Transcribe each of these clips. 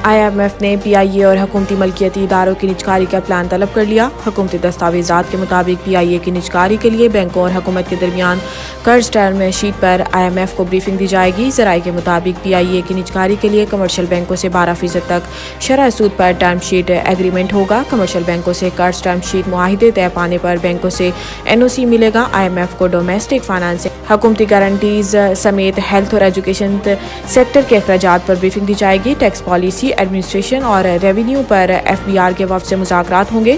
IMF نے PIA اور حکومتی ملکیتی اداروں کی نجکاری کا پلان طلب کر لیا۔ حکومتی دستاویزات کے مطابق PIA کی نجکاری کے لیے بینکوں اور حکومت کے درمیان قرض ٹرم شیٹ پر IMF کو بریفنگ دی جائے گی۔ ذرائع کے مطابق PIA کی نجکاری کے لیے کمرشل بینکوں سے 12% تک شرح سود پر ٹرم شیٹ ایگریمنٹ ہوگا۔ کمرشل بینکوں سے قرض ٹرم شیٹ معاہدے طے پانے پر بینکوں سے NOC ملے گا۔ IMF کو ڈومیسٹک فائنانس، حکومتی گارنٹیز سمیت ہیلتھ اور ایجوکیشن سیکٹر کے اخراجات پر بریفنگ دی جائے گی۔ ٹیکس پالیسی، ایڈمنسٹریشن اور ریونیو پر FBR کے وفد سے مذاکرات ہوں گے۔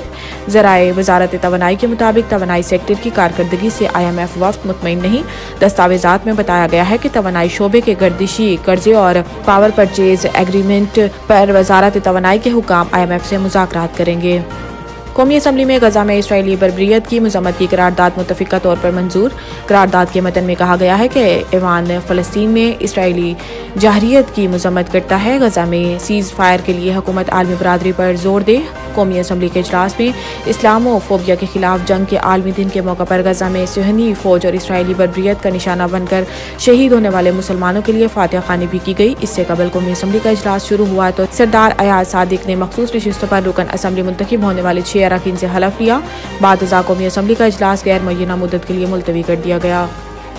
ذرائع وزارت توانائی کے مطابق توانائی سیکٹر کی کارکردگی سے IMF وفد مطمئن نہیں۔ دستاویزات میں بتایا گیا ہے کہ توانائی شعبے کے گردشی قرضے اور پاور پرچیز ایگریمنٹ پر وزارت توانائی کے حکام IMF سے مذاکرات کریں گے۔ قومی اسمبلی میں غزہ میں اسرائیلی بربریت کی مذمت کی قرارداد متفقہ طور پر منظور۔ قرارداد کے متن میں کہا گیا ہے کہ ایوان فلسطین میں اسرائیلی جارحیت کی مذمت کرتا ہے۔ غزہ میں سیز فائر کے لیے حکومت عالمی برادری پر زور دے۔ قومی اسمبلی کے اجلاس میں اسلامو فوبیا کے خلاف جنگ کے عالمی دن کے موقع پر غزہ میں صہیونی فوج اور اسرائیلی بربریت کا نشانہ بن کر شہید ہونے والے مسلمانوں کے لیے فاتحہ خوانی بھی کی گئی۔ اس سے قبل قومی اسمبلی کا اجلاس شروع ہوا تو سردار ایاز صادق نے مخصوص نشستوں پر رکن اسمبلی منتخب ہونے والے 6 اراکین سے حلف لیا۔ بعد ازاں قومی اسمبلی کا اجلاس غیر معینہ مدت کے لیے ملتوی کر دیا گیا۔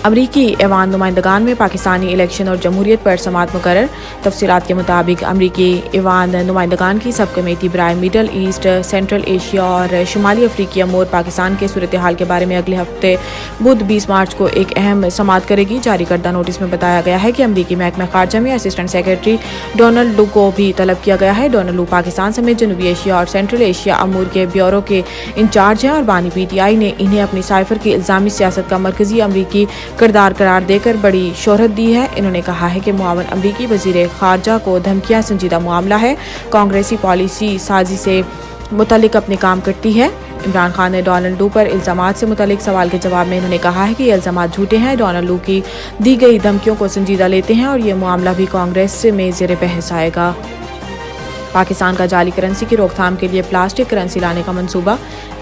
امریکی ایوان نمائندگان میں پاکستانی الیکشن اور جمہوریت پر سماعت مقرر۔ تفصیلات کے مطابق امریکی ایوان نمائندگان کی سب کمیٹی برائے مڈل ایسٹ، سینٹرل ایشیا اور شمالی افریقی امور پاکستان کے صورتحال کے بارے میں اگلے ہفتے بدھ 20 مارچ کو ایک اہم سماعت کرے گی۔ جاری کردہ نوٹس میں بتایا گیا ہے کہ امریکی محکمہ خارجہ میں اسسٹنٹ سیکرٹری ڈونلڈ لو کو بھی طلب کیا گیا ہے۔ ڈونلڈ لو پاکستان سمیت جنوبی ایشیا اور سینٹرل ایشیا امور کے بیورو کے انچارج ہیں اور بانی PTI نے انہیں اپنی سائفر کی الزامی سیاست کا مرکزی امریکی کردار قرار دے کر بڑی شہرت دی ہے۔ انہوں نے کہا ہے کہ معاون امریکی وزیر خارجہ کو دھمکیاں سنجیدہ معاملہ ہے، کانگریسی پالیسی سازی سے متعلق اپنے کام کرتی ہے۔ عمران خان نے ڈونلڈ لو پر الزامات سے متعلق سوال کے جواب میں انہوں نے کہا ہے کہ یہ الزامات جھوٹے ہیں۔ ڈونلڈ لو کی دی گئی دھمکیوں کو سنجیدہ لیتے ہیں اور یہ معاملہ بھی کانگریس میں زیر بحث آئے گا۔ پاکستان کا جعلی کرنسی کی روک تھام کے لیے پلاسٹک کرنسی لانے کا منصوبہ۔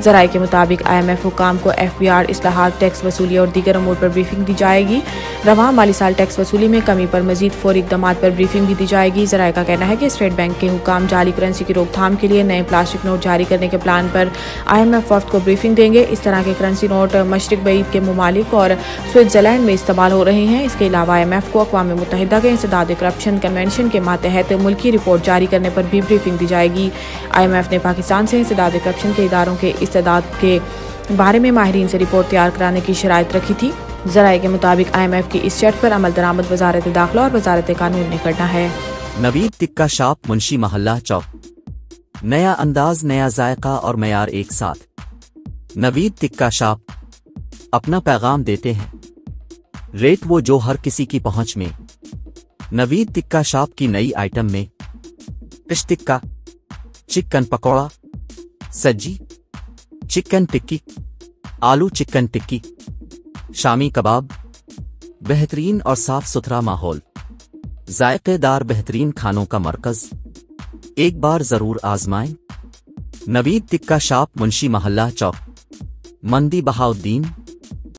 ذرائع کے مطابق IMF حکام کو FBR اصلاحات، ٹیکس وصولی اور دیگر امور پر بریفنگ دی جائے گی۔ رواں مالی سال ٹیکس وصولی میں کمی پر مزید فوری اقدامات پر بریفنگ بھی دی جائے گی۔ ذرائع کا کہنا ہے کہ اسٹیٹ بینک کے حکام جعلی کرنسی کی روک تھام کے لیے نئے پلاسٹک نوٹ جاری کرنے کے پلان پر IMF وفد کو بریفنگ دیں گے۔ اس طرح کے کرنسی نوٹ مشرق بعید کے ممالک اور سوئٹزرلینڈ میں استعمال ہو رہے ہیں۔ اس کے علاوہ IMF کو اقوام متحدہ کے انسداد کرپشن کنونشن کے ماتحت ملکی رپورٹ جاری کرنے پر بھی بریفنگ دی جائے گی۔ IMF نے پاکستان سے انسداد کرپشن کے اداروں کے استعداد کے بارے میں ماہرین سے رپورٹ تیار کرانے کی شرائط رکھی تھی۔ ذرائع کے مطابق IMF کی اس شرط پر عمل درآمد وزارت داخلہ اور وزارت قانون نے کرنا ہے۔ نوید ٹکہ شاپ، منشی محلہ چوک۔ نیا انداز، نیا ذائقہ اور معیار ایک ساتھ۔ نوید ٹکہ شاپ اپنا پیغام دیتے ہیں، ریٹ وہ جو ہر کسی کی پہنچ میں۔ نوید ٹکہ شاپ کی نئی آئٹم میں فش ٹکہ، چکن پکوڑا، سجی چکن ٹکی، آلو چکن ٹکی، شامی کباب، بہترین اور صاف ستھرا ماحول، ذائقے دار بہترین کھانوں کا مرکز، ایک بار ضرور آزمائیں۔ نوید ٹکہ شاپ، منشی محلہ چوک، مندی بہاؤدین۔